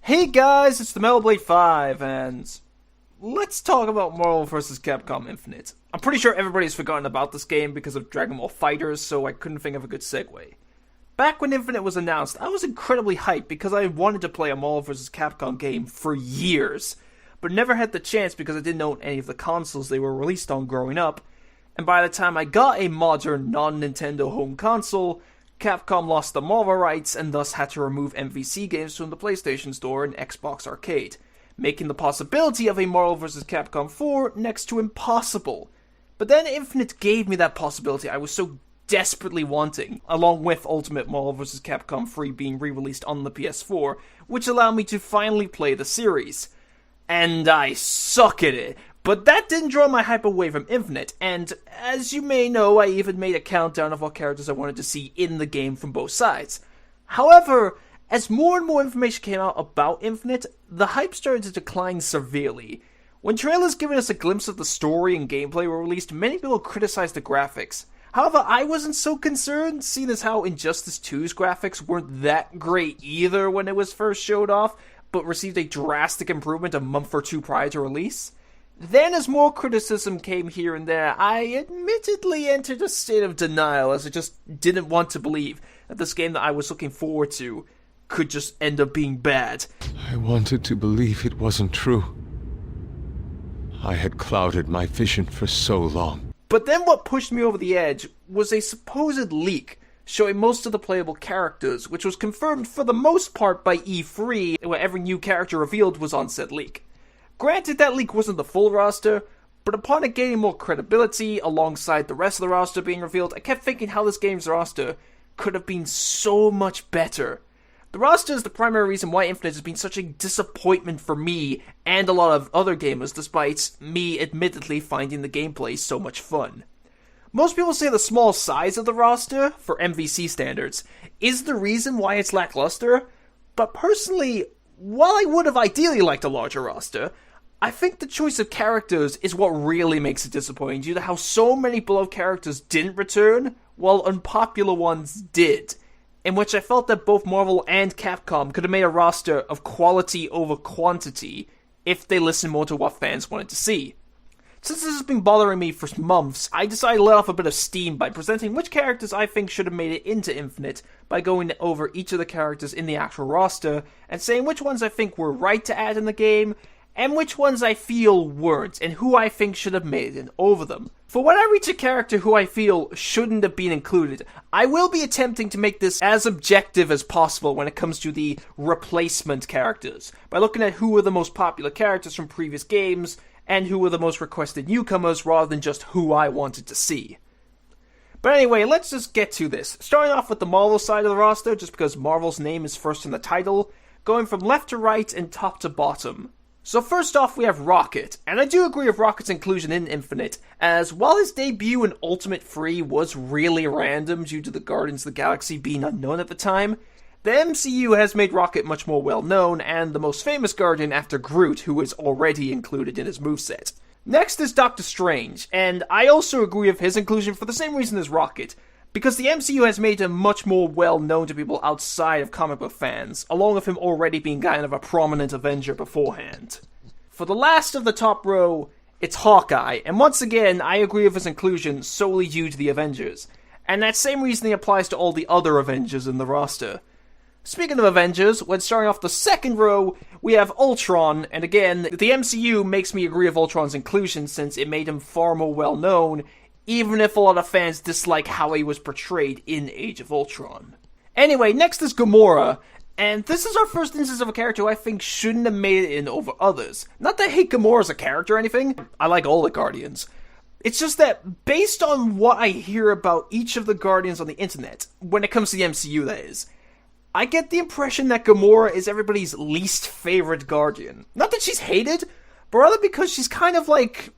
Hey guys, it's the Metal Blade 5, and let's talk about Marvel vs. Capcom Infinite. I'm pretty sure everybody's forgotten about this game because of Dragon Ball FighterZ, so I couldn't think of a good segue. Back when Infinite was announced, I was incredibly hyped because I wanted to play a Marvel vs. Capcom game for years, but never had the chance because I didn't own any of the consoles they were released on growing up, and by the time I got a modern, non-Nintendo home console, Capcom lost the Marvel rights and thus had to remove MVC games from the PlayStation Store and Xbox Arcade, making the possibility of a Marvel vs. Capcom 4 next to impossible. But then Infinite gave me that possibility I was so desperately wanting, along with Ultimate Marvel vs. Capcom 3 being re-released on the PS4, which allowed me to finally play the series. And I suck at it. But that didn't draw my hype away from Infinite, and as you may know, I even made a countdown of what characters I wanted to see in the game from both sides. However, as more and more information came out about Infinite, the hype started to decline severely. When trailers giving us a glimpse of the story and gameplay were released, many people criticized the graphics. However, I wasn't so concerned, seeing as how Injustice 2's graphics weren't that great either when it was first showed off, but received a drastic improvement a month or two prior to release. Then, as more criticism came here and there, I admittedly entered a state of denial as I just didn't want to believe that this game that I was looking forward to could just end up being bad. I wanted to believe it wasn't true. I had clouded my vision for so long. But then what pushed me over the edge was a supposed leak showing most of the playable characters, which was confirmed for the most part by E3, where every new character revealed was on said leak. Granted, that leak wasn't the full roster, but upon it gaining more credibility alongside the rest of the roster being revealed, I kept thinking how this game's roster could have been so much better. The roster is the primary reason why Infinite has been such a disappointment for me and a lot of other gamers, despite me admittedly finding the gameplay so much fun. Most people say the small size of the roster, for MVC standards, is the reason why it's lackluster, but personally, while I would have ideally liked a larger roster, I think the choice of characters is what really makes it disappointing due to how so many beloved characters didn't return, while unpopular ones did, in which I felt that both Marvel and Capcom could have made a roster of quality over quantity if they listened more to what fans wanted to see. Since this has been bothering me for months, I decided to let off a bit of steam by presenting which characters I think should have made it into Infinite by going over each of the characters in the actual roster and saying which ones I think were right to add in the game and which ones I feel weren't and who I think should have made it over them. For when I reach a character who I feel shouldn't have been included, I will be attempting to make this as objective as possible when it comes to the replacement characters, by looking at who were the most popular characters from previous games and who were the most requested newcomers rather than just who I wanted to see. But anyway, let's just get to this. Starting off with the Marvel side of the roster, just because Marvel's name is first in the title, going from left to right and top to bottom. So first off, we have Rocket, and I do agree with Rocket's inclusion in Infinite, as while his debut in Ultimate 3 was really random due to the Guardians of the Galaxy being unknown at the time, the MCU has made Rocket much more well-known, and the most famous Guardian after Groot, who is already included in his moveset. Next is Doctor Strange, and I also agree with his inclusion for the same reason as Rocket, because the MCU has made him much more well-known to people outside of comic book fans, along with him already being kind of a prominent Avenger beforehand. For the last of the top row, it's Hawkeye, and once again, I agree with his inclusion solely due to the Avengers, and that same reasoning applies to all the other Avengers in the roster. Speaking of Avengers, when starting off the second row, we have Ultron, and again, the MCU makes me agree with Ultron's inclusion since it made him far more well-known, even if a lot of fans dislike how he was portrayed in Age of Ultron. Anyway, next is Gamora, and this is our first instance of a character who I think shouldn't have made it in over others. Not that I hate Gamora as a character or anything, I like all the Guardians. It's just that, based on what I hear about each of the Guardians on the internet, when it comes to the MCU that is, I get the impression that Gamora is everybody's least favorite Guardian. Not that she's hated, but rather because she's kind of like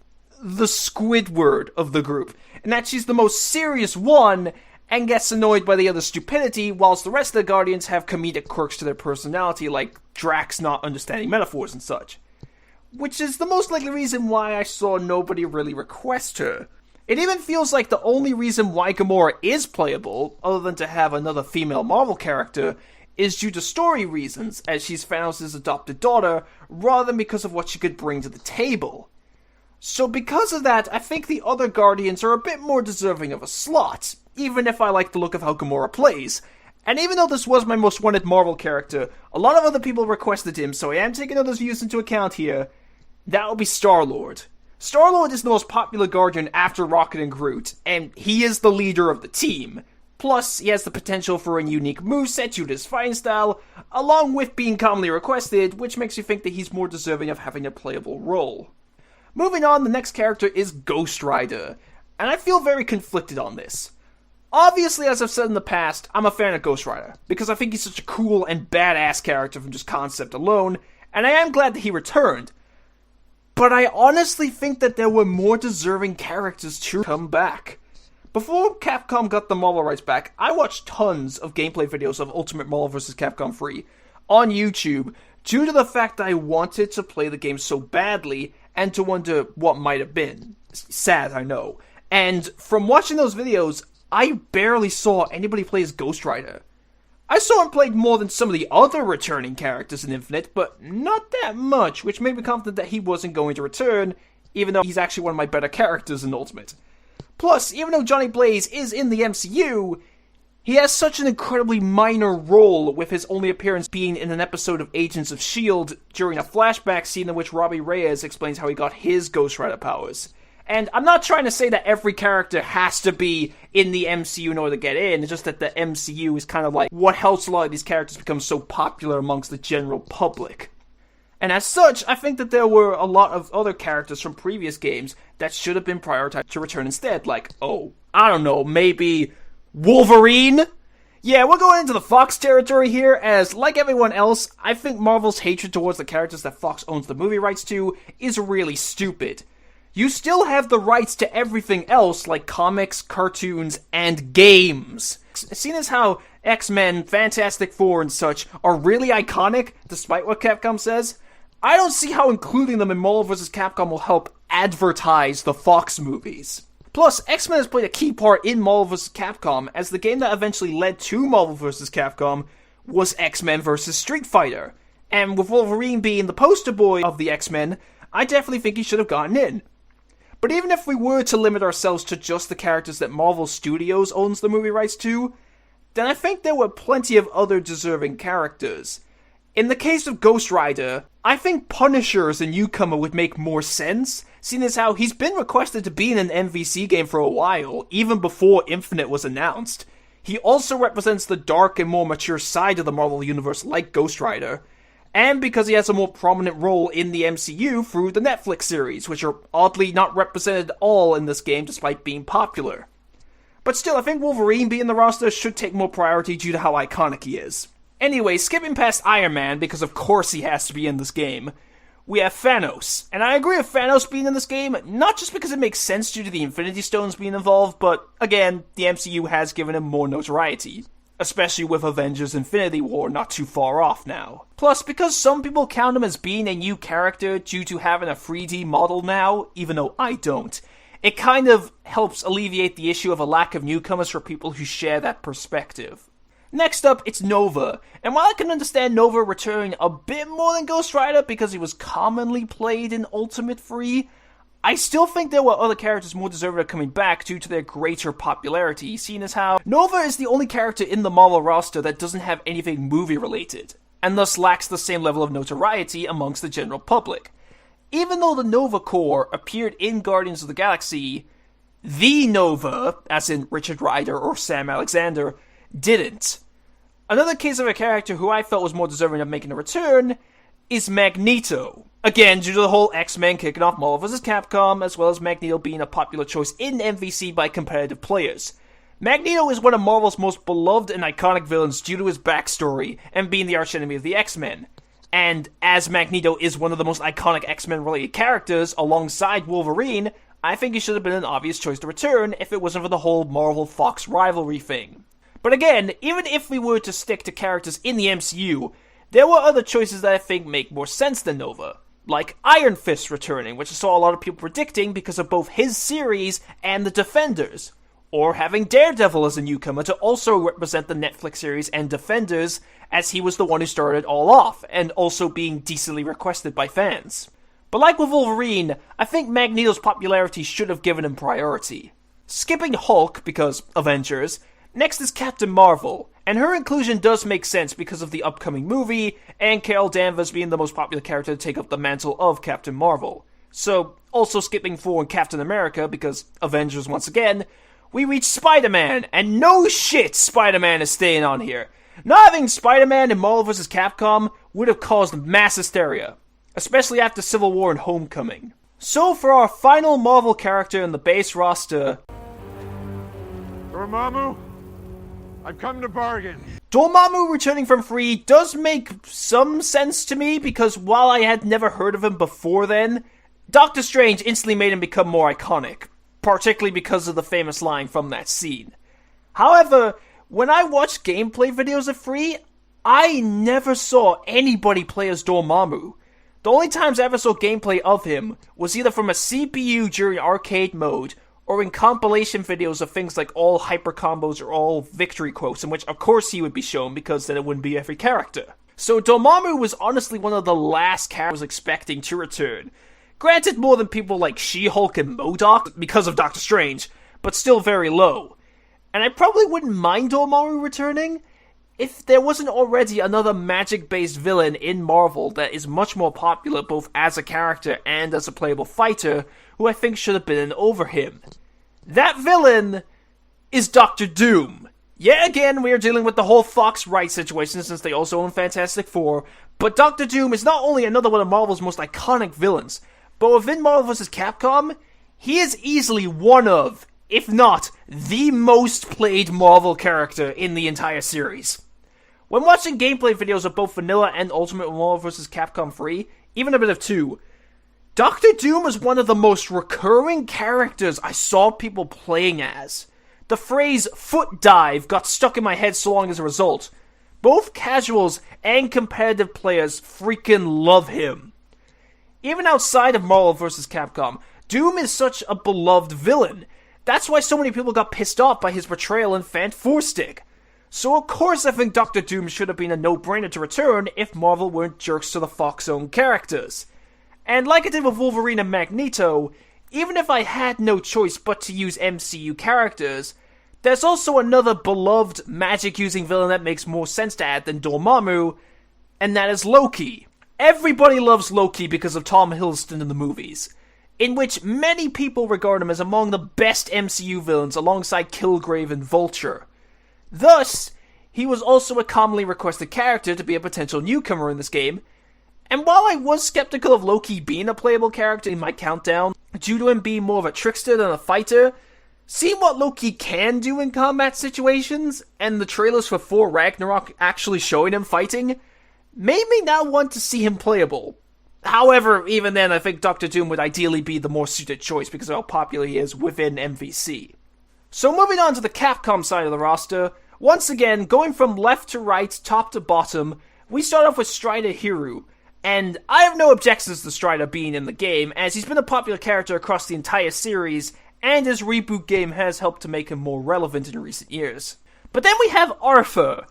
the Squidward of the group, and that she's the most serious one and gets annoyed by the other stupidity, whilst the rest of the Guardians have comedic quirks to their personality, like Drax not understanding metaphors and such. Which is the most likely reason why I saw nobody really request her. It even feels like the only reason why Gamora is playable, other than to have another female Marvel character, is due to story reasons, as she's Thanos' adopted daughter, rather than because of what she could bring to the table. So because of that, I think the other Guardians are a bit more deserving of a slot, even if I like the look of how Gamora plays. And even though this was my most wanted Marvel character, a lot of other people requested him, so I am taking others' views into account here. That would be Star-Lord. Star-Lord is the most popular Guardian after Rocket and Groot, and he is the leader of the team. Plus, he has the potential for a unique moveset due to his fighting style, along with being commonly requested, which makes you think that he's more deserving of having a playable role. Moving on, the next character is Ghost Rider, and I feel very conflicted on this. Obviously, as I've said in the past, I'm a fan of Ghost Rider, because I think he's such a cool and badass character from just concept alone, and I am glad that he returned. But I honestly think that there were more deserving characters to come back. Before Capcom got the Marvel rights back, I watched tons of gameplay videos of Ultimate Marvel vs. Capcom 3 on YouTube, due to the fact I wanted to play the game so badly, and to wonder what might have been. Sad, I know. And from watching those videos, I barely saw anybody play as Ghost Rider. I saw him played more than some of the other returning characters in Infinite, but not that much, which made me confident that he wasn't going to return, even though he's actually one of my better characters in Ultimate. Plus, even though Johnny Blaze is in the MCU, he has such an incredibly minor role, with his only appearance being in an episode of Agents of S.H.I.E.L.D. during a flashback scene in which Robbie Reyes explains how he got his Ghost Rider powers. And I'm not trying to say that every character has to be in the MCU in order to get in, it's just that the MCU is kind of like what helps a lot of these characters become so popular amongst the general public. And as such, I think that there were a lot of other characters from previous games that should have been prioritized to return instead, like, I don't know, maybe Wolverine? Yeah, we're going into the Fox territory here, as, like everyone else, I think Marvel's hatred towards the characters that Fox owns the movie rights to is really stupid. You still have the rights to everything else, like comics, cartoons, and games. Seeing as how X-Men, Fantastic Four, and such are really iconic, despite what Capcom says, I don't see how including them in Marvel vs. Capcom will help advertise the Fox movies. Plus, X-Men has played a key part in Marvel vs. Capcom, as the game that eventually led to Marvel vs. Capcom was X-Men vs. Street Fighter. And with Wolverine being the poster boy of the X-Men, I definitely think he should have gotten in. But even if we were to limit ourselves to just the characters that Marvel Studios owns the movie rights to, then I think there were plenty of other deserving characters. In the case of Ghost Rider, I think Punisher as a newcomer would make more sense, seeing as how he's been requested to be in an MVC game for a while, even before Infinite was announced. He also represents the dark and more mature side of the Marvel Universe like Ghost Rider, and because he has a more prominent role in the MCU through the Netflix series, which are oddly not represented at all in this game despite being popular. But still, I think Wolverine being in the roster should take more priority due to how iconic he is. Anyway, skipping past Iron Man, because of course he has to be in this game, we have Thanos. And I agree with Thanos being in this game, not just because it makes sense due to the Infinity Stones being involved, but again, the MCU has given him more notoriety. Especially with Avengers Infinity War not too far off now. Plus, because some people count him as being a new character due to having a 3D model now, even though I don't, it kind of helps alleviate the issue of a lack of newcomers for people who share that perspective. Next up, it's Nova, and while I can understand Nova returning a bit more than Ghost Rider because he was commonly played in Ultimate 3, I still think there were other characters more deserving of coming back due to their greater popularity, seeing as how Nova is the only character in the Marvel roster that doesn't have anything movie-related, and thus lacks the same level of notoriety amongst the general public. Even though the Nova Corps appeared in Guardians of the Galaxy, the Nova, as in Richard Rider or Sam Alexander, didn't. Another case of a character who I felt was more deserving of making a return is Magneto. Again, due to the whole X-Men kicking off Marvel vs. Capcom, as well as Magneto being a popular choice in MVC by competitive players. Magneto is one of Marvel's most beloved and iconic villains due to his backstory and being the archenemy of the X-Men. And as Magneto is one of the most iconic X-Men related characters alongside Wolverine, I think he should have been an obvious choice to return if it wasn't for the whole Marvel-Fox rivalry thing. But again, even if we were to stick to characters in the MCU, there were other choices that I think make more sense than Nova. Like Iron Fist returning, which I saw a lot of people predicting because of both his series and the Defenders. or having Daredevil as a newcomer to also represent the Netflix series and Defenders, as he was the one who started it all off, and also being decently requested by fans. But like with Wolverine, I think Magneto's popularity should have given him priority. Skipping Hulk, because Avengers, next is Captain Marvel, and her inclusion does make sense because of the upcoming movie, and Carol Danvers being the most popular character to take up the mantle of Captain Marvel. So, also skipping forward Captain America, because Avengers once again, we reach Spider-Man, and no shit Spider-Man is staying on here. Not having Spider-Man in Marvel vs. Capcom would have caused mass hysteria, especially after Civil War and Homecoming. So for our final Marvel character in the base roster... Dormammu, I've come to bargain. Dormammu returning from free does make some sense to me, because while I had never heard of him before then, Doctor Strange instantly made him become more iconic, particularly because of the famous line from that scene. However, when I watched gameplay videos of Free, I never saw anybody play as Dormammu. The only times I ever saw gameplay of him was either from a CPU during arcade mode, or in compilation videos of things like all hyper combos or all victory quotes, in which of course he would be shown, because then it wouldn't be every character. So Dormammu was honestly one of the last characters I was expecting to return. Granted, more than people like She-Hulk and MODOK, because of Doctor Strange, but still very low. And I probably wouldn't mind Dormammu returning if there wasn't already another magic-based villain in Marvel that is much more popular both as a character and as a playable fighter, who I think should have been over him. That villain is Doctor Doom. Yeah, again, we are dealing with the whole Fox Wright situation since they also own Fantastic Four, but Doctor Doom is not only another one of Marvel's most iconic villains, but within Marvel vs. Capcom, he is easily one of, if not, the most played Marvel character in the entire series. When watching gameplay videos of both Vanilla and Ultimate Marvel vs. Capcom 3, even a bit of 2, Doctor Doom is one of the most recurring characters I saw people playing as. The phrase foot dive got stuck in my head so long as a result. Both casuals and competitive players freaking love him. Even outside of Marvel vs. Capcom, Doom is such a beloved villain. That's why so many people got pissed off by his portrayal in Fant 4-Stick. So of course I think Doctor Doom should have been a no-brainer to return if Marvel weren't jerks to the Fox-owned characters. And like I did with Wolverine and Magneto, even if I had no choice but to use MCU characters, there's also another beloved magic-using villain that makes more sense to add than Dormammu, and that is Loki. Everybody loves Loki because of Tom Hiddleston in the movies, in which many people regard him as among the best MCU villains alongside Killgrave and Vulture. Thus, he was also a commonly requested character to be a potential newcomer in this game, and while I was skeptical of Loki being a playable character in my countdown, due to him being more of a trickster than a fighter, seeing what Loki can do in combat situations, and the trailers for Thor Ragnarok actually showing him fighting, made me now want to see him playable. However, even then, I think Doctor Doom would ideally be the more suited choice because of how popular he is within MVC. So moving on to the Capcom side of the roster, once again, going from left to right, top to bottom, we start off with Strider Hiru, and I have no objections to Strider being in the game, as he's been a popular character across the entire series, and his reboot game has helped to make him more relevant in recent years. But then we have Arthur,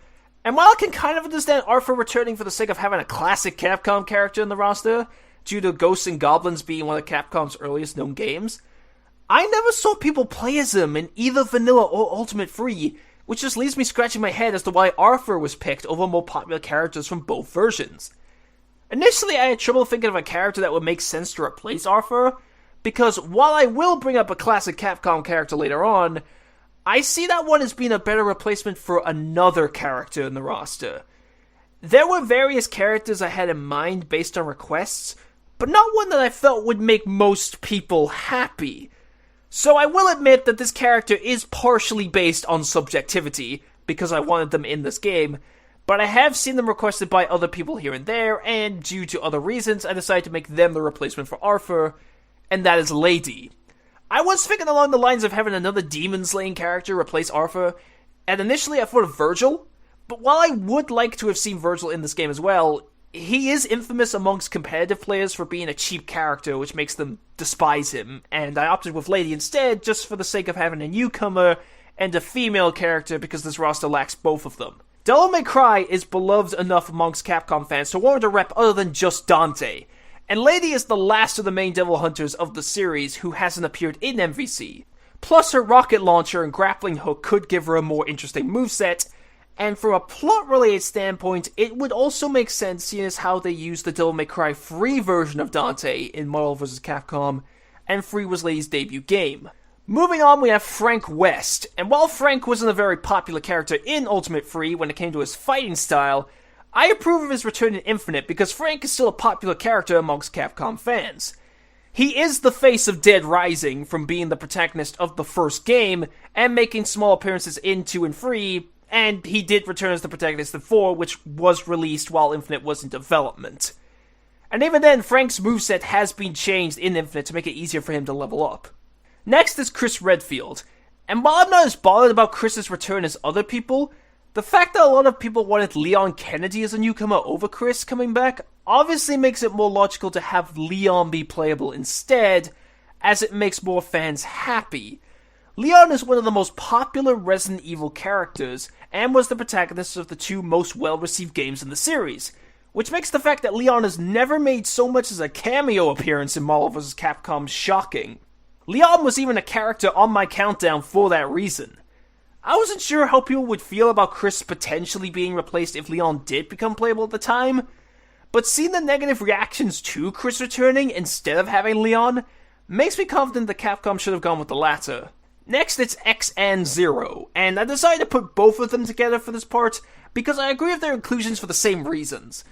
and while I can kind of understand Arthur returning for the sake of having a classic Capcom character in the roster, due to Ghosts and Goblins being one of Capcom's earliest known games, I never saw people play as him in either Vanilla or Ultimate Free, which just leaves me scratching my head as to why Arthur was picked over more popular characters from both versions. Initially, I had trouble thinking of a character that would make sense to replace Arthur, because while I will bring up a classic Capcom character later on, I see that one as being a better replacement for another character in the roster. There were various characters I had in mind based on requests, but not one that I felt would make most people happy. So I will admit that this character is partially based on subjectivity, because I wanted them in this game, but I have seen them requested by other people here and there, and due to other reasons, I decided to make them the replacement for Arthur, and that is Lady. I was thinking along the lines of having another demon-slaying character replace Arthur, and initially I thought of Virgil, but while I would like to have seen Virgil in this game as well, He is infamous amongst competitive players for being a cheap character, which makes them despise him, and I opted with Lady instead just for the sake of having a newcomer and a female character because this roster lacks both of them. Devil May Cry is beloved enough amongst Capcom fans to warrant a rep other than just Dante, and Lady is the last of the main Devil Hunters of the series who hasn't appeared in MVC. Plus, her rocket launcher and grappling hook could give her a more interesting moveset, and from a plot-related standpoint, it would also make sense seeing as how they used the Devil May Cry free version of Dante in Marvel vs. Capcom, and free was Lady's debut game. Moving on, we have Frank West, and while Frank wasn't a very popular character in Ultimate Free when it came to his fighting style, I approve of his return in Infinite because Frank is still a popular character amongst Capcom fans. He is the face of Dead Rising from being the protagonist of the first game and making small appearances in 2 and 3, and he did return as the protagonist in 4, which was released while Infinite was in development. And even then, Frank's moveset has been changed in Infinite to make it easier for him to level up. Next is Chris Redfield, and while I'm not as bothered about Chris's return as other people, the fact that a lot of people wanted Leon Kennedy as a newcomer over Chris coming back obviously makes it more logical to have Leon be playable instead, as it makes more fans happy. Leon is one of the most popular Resident Evil characters, and was the protagonist of the 2 most well-received games in the series, which makes the fact that Leon has never made so much as a cameo appearance in Marvel vs. Capcom shocking. Leon was even a character on my countdown for that reason. I wasn't sure how people would feel about Chris potentially being replaced if Leon did become playable at the time, but seeing the negative reactions to Chris returning instead of having Leon makes me confident that Capcom should have gone with the latter. Next, it's X and Zero, and I decided to put both of them together for this part because I agree with their inclusions for the same reasons.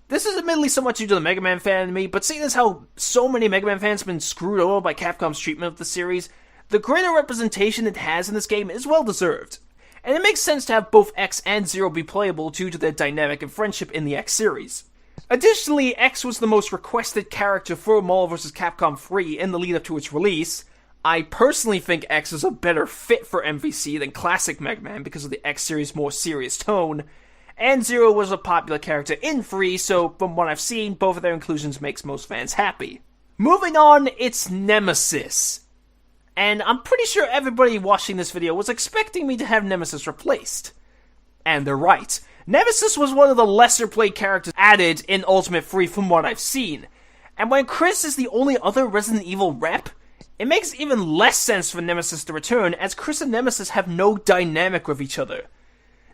This is admittedly somewhat due to the Mega Man fan in me, but seeing as how so many Mega Man fans have been screwed over by Capcom's treatment of the series, the greater representation it has in this game is well deserved. And it makes sense to have both X and Zero be playable due to their dynamic and friendship in the X series. Additionally, X was the most requested character for Marvel vs. Capcom 3 in the lead up to its release. I personally think X is a better fit for MVC than classic Mega Man because of the X series' more serious tone, and Zero was a popular character in 3, so from what I've seen, both of their inclusions makes most fans happy. Moving on, it's Nemesis. And I'm pretty sure everybody watching this video was expecting me to have Nemesis replaced. And they're right. Nemesis was one of the lesser played characters added in Ultimate Free from what I've seen. And when Chris is the only other Resident Evil rep, it makes even less sense for Nemesis to return, as Chris and Nemesis have no dynamic with each other.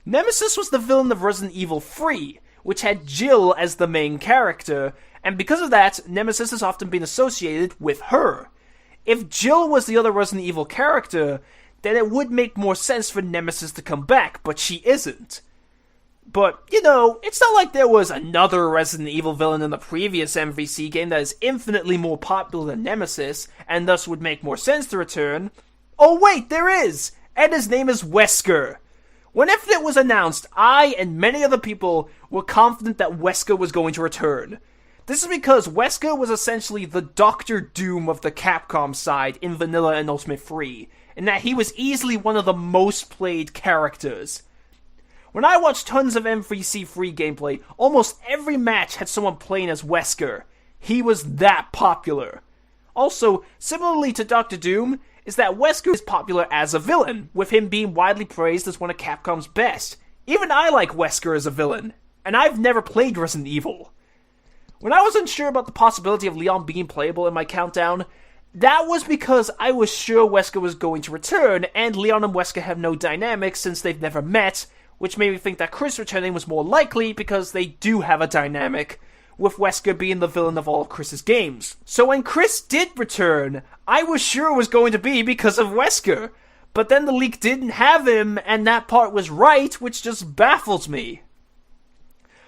Nemesis was the villain of Resident Evil 3, which had Jill as the main character, and because of that, Nemesis has often been associated with her. If Jill was the other Resident Evil character, then it would make more sense for Nemesis to come back, but she isn't. But, you know, it's not like there was another Resident Evil villain in the previous MVC game that is infinitely more popular than Nemesis, and thus would make more sense to return. Oh wait, there is! And his name is Wesker. When Infinite was announced, I and many other people were confident that Wesker was going to return. This is because Wesker was essentially the Doctor Doom of the Capcom side in Vanilla and Ultimate Free, in that he was easily one of the most played characters. When I watched tons of MVC free gameplay, almost every match had someone playing as Wesker. He was that popular. Also, similarly to Doctor Doom, is that Wesker is popular as a villain, with him being widely praised as one of Capcom's best. Even I like Wesker as a villain, and I've never played Resident Evil. When I was unsure about the possibility of Leon being playable in my countdown, that was because I was sure Wesker was going to return, and Leon and Wesker have no dynamic since they've never met, which made me think that Chris returning was more likely because they do have a dynamic, with Wesker being the villain of all of Chris's games. So when Chris did return, I was sure it was going to be because of Wesker, but then the leak didn't have him, and that part was right, which just baffles me.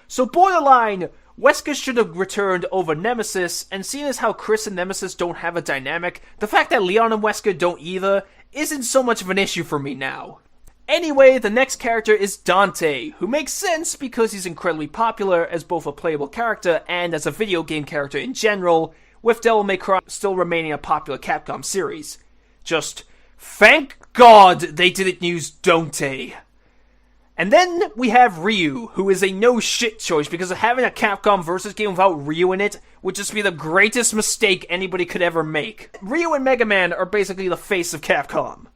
So borderline, Wesker should have returned over Nemesis, and seeing as how Chris and Nemesis don't have a dynamic, the fact that Leon and Wesker don't either isn't so much of an issue for me now. Anyway, the next character is Dante, who makes sense because he's incredibly popular as both a playable character and as a video game character in general, with Devil May Cry still remaining a popular Capcom series. Just, thank God they didn't use Dante. And then we have Ryu, who is a no-shit choice because having a Capcom versus game without Ryu in it would just be the greatest mistake anybody could ever make. Ryu and Mega Man are basically the face of Capcom.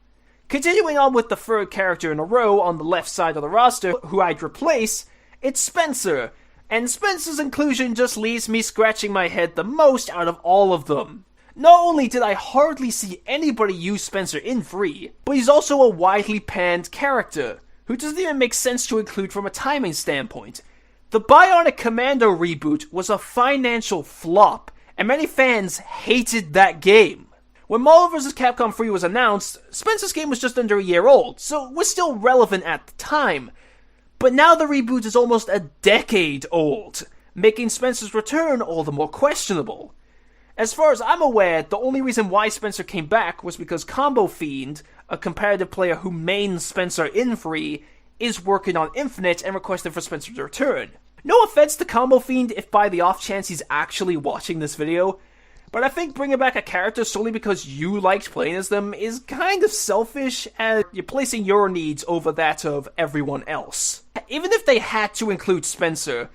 Continuing on with the third character in a row on the left side of the roster, who I'd replace, it's Spencer. And Spencer's inclusion just leaves me scratching my head the most out of all of them. Not only did I hardly see anybody use Spencer in 3, but he's also a widely panned character, who doesn't even make sense to include from a timing standpoint. The Bionic Commando reboot was a financial flop, and many fans hated that game. When Marvel vs. Capcom 3 was announced, Spencer's game was just under a year old, so it was still relevant at the time. But now the reboot is almost a decade old, making Spencer's return all the more questionable. As far as I'm aware, the only reason why Spencer came back was because Combo Fiend, a competitive player who mains Spencer in 3, is working on Infinite and requested for Spencer to return. No offense to Combo Fiend if by the off chance he's actually watching this video, but I think bringing back a character solely because you liked playing as them is kind of selfish, and you're placing your needs over that of everyone else. Even if they had to include Spencer,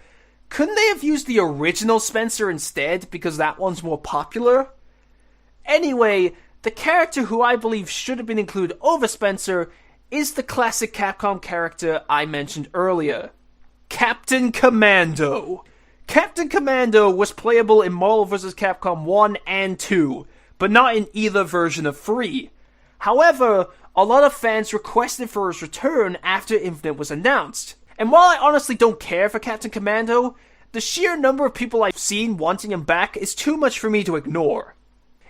couldn't they have used the original Spencer instead, because that one's more popular? Anyway, the character who I believe should have been included over Spencer is the classic Capcom character I mentioned earlier, Captain Commando. Captain Commando was playable in Marvel vs. Capcom 1 and 2, but not in either version of 3. However, a lot of fans requested for his return after Infinite was announced. And while I honestly don't care for Captain Commando, the sheer number of people I've seen wanting him back is too much for me to ignore.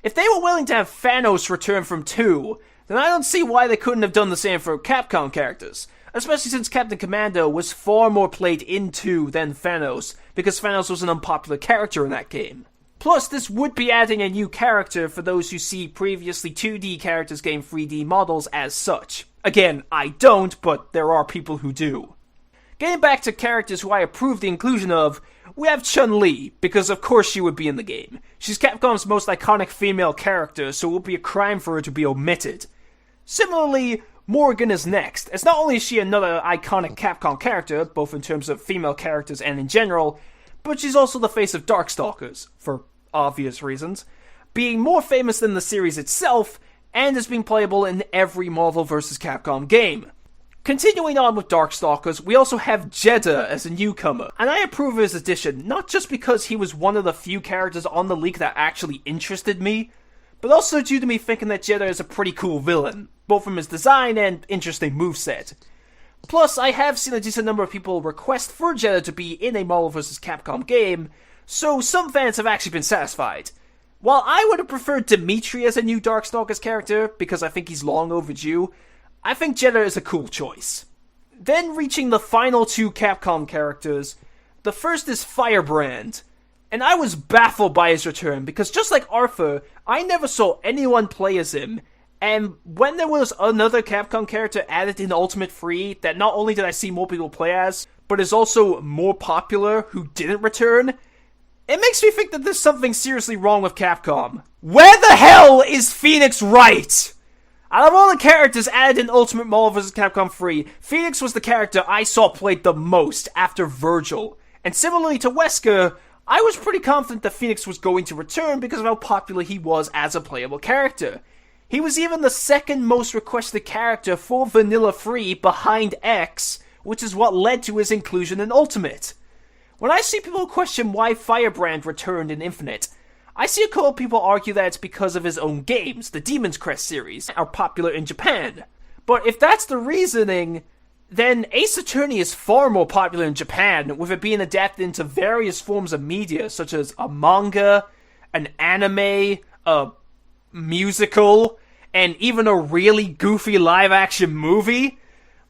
If they were willing to have Thanos return from 2, then I don't see why they couldn't have done the same for Capcom characters, especially since Captain Commando was far more played in 2 than Thanos, because Thanos was an unpopular character in that game. Plus, this would be adding a new character for those who see previously 2D characters getting 3D models as such. Again, I don't, but there are people who do. Getting back to characters who I approve the inclusion of, we have Chun-Li, because of course she would be in the game. She's Capcom's most iconic female character, so it would be a crime for her to be omitted. Similarly, Morgan is next, as not only is she another iconic Capcom character, both in terms of female characters and in general, but she's also the face of Darkstalkers, for obvious reasons, being more famous than the series itself, and has been playable in every Marvel vs. Capcom game. Continuing on with Darkstalkers, we also have Jeddah as a newcomer, and I approve of his addition, not just because he was one of the few characters on the leak that actually interested me, but also due to me thinking that Jeddah is a pretty cool villain, both from his design and interesting moveset. Plus, I have seen a decent number of people request for Jeddah to be in a Marvel vs. Capcom game, so some fans have actually been satisfied. While I would have preferred Dimitri as a new Darkstalkers character, because I think he's long overdue, I think Jeddah is a cool choice. Then reaching the final two Capcom characters, the first is Firebrand, and I was baffled by his return because just like Arthur, I never saw anyone play as him, and when there was another Capcom character added in Ultimate 3 that not only did I see more people play as, but is also more popular who didn't return, it makes me think that there's something seriously wrong with Capcom. Where the hell is Phoenix Wright? Out of all the characters added in Ultimate Marvel vs. Capcom 3, Phoenix was the character I saw played the most after Virgil. And similarly to Wesker, I was pretty confident that Phoenix was going to return because of how popular he was as a playable character. He was even the second most requested character for Vanilla 3 behind X, which is what led to his inclusion in Ultimate. When I see people question why Firebrand returned in Infinite, I see a couple of people argue that it's because of his own games, the Demon's Crest series, are popular in Japan. But if that's the reasoning, then Ace Attorney is far more popular in Japan, with it being adapted into various forms of media, such as a manga, an anime, a musical, and even a really goofy live-action movie.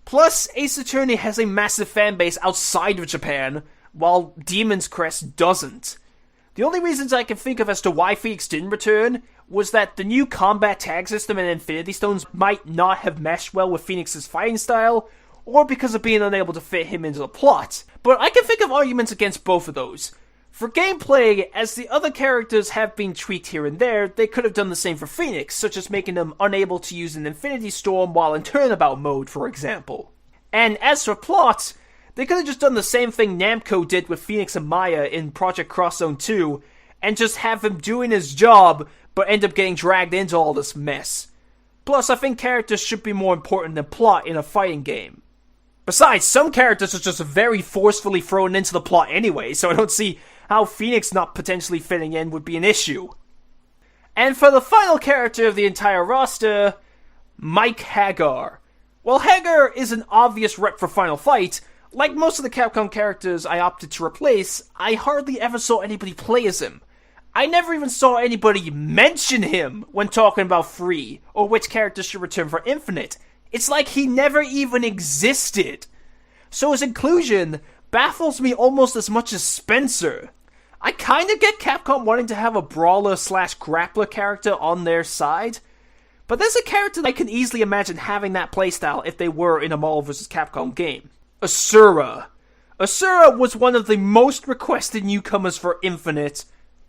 Plus, Ace Attorney has a massive fanbase outside of Japan, while Demon's Crest doesn't. The only reasons I can think of as to why Phoenix didn't return was that the new combat tag system and Infinity Stones might not have meshed well with Phoenix's fighting style, or because of being unable to fit him into the plot. But I can think of arguments against both of those. For gameplay, as the other characters have been tweaked here and there, they could have done the same for Phoenix, such as making him unable to use an Infinity Storm while in turnabout mode, for example. And as for plot, they could have just done the same thing Namco did with Phoenix and Maya in Project Cross Zone 2, and just have him doing his job, but end up getting dragged into all this mess. Plus, I think characters should be more important than plot in a fighting game. Besides, some characters are just very forcefully thrown into the plot anyway, so I don't see how Phoenix not potentially fitting in would be an issue. And for the final character of the entire roster, Mike Haggar. While Haggar is an obvious rep for Final Fight, like most of the Capcom characters I opted to replace, I hardly ever saw anybody play as him. I never even saw anybody mention him when talking about Free, or which characters should return for Infinite. It's like he never even existed. So his inclusion baffles me almost as much as Spencer. I kinda get Capcom wanting to have a brawler/grappler character on their side, but there's a character I can easily imagine having that playstyle if they were in a Marvel vs. Capcom game. Asura. Asura was one of the most requested newcomers for Infinite,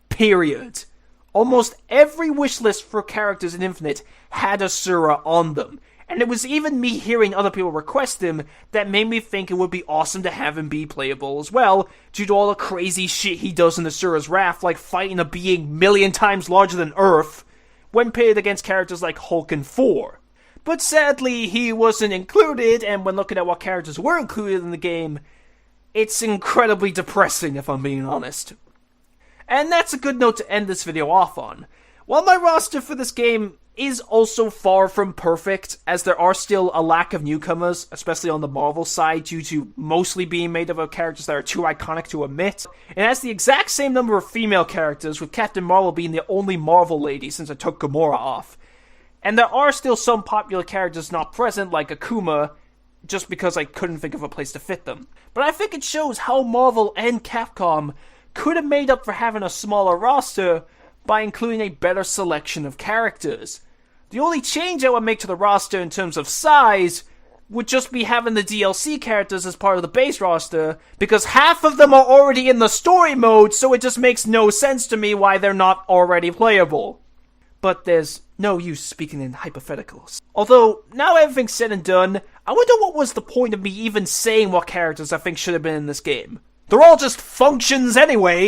period. Almost every wishlist for characters in Infinite had Asura on them, and it was even me hearing other people request him that made me think it would be awesome to have him be playable as well, due to all the crazy shit he does in Asura's Wrath, like fighting a being million times larger than Earth, when pitted against characters like Hulk and Thor. But sadly, he wasn't included, and when looking at what characters were included in the game, it's incredibly depressing if I'm being honest. And that's a good note to end this video off on. While my roster for this game is also far from perfect, as there are still a lack of newcomers, especially on the Marvel side, due to mostly being made up of characters that are too iconic to omit. It has the exact same number of female characters, with Captain Marvel being the only Marvel lady since I took Gamora off. And there are still some popular characters not present, like Akuma, just because I couldn't think of a place to fit them. But I think it shows how Marvel and Capcom could have made up for having a smaller roster by including a better selection of characters. The only change I would make to the roster in terms of size would just be having the DLC characters as part of the base roster, because half of them are already in the story mode, so it just makes no sense to me why they're not already playable. But there's no use speaking in hypotheticals. Although, now everything's said and done, I wonder what was the point of me even saying what characters I think should have been in this game. They're all just functions anyway!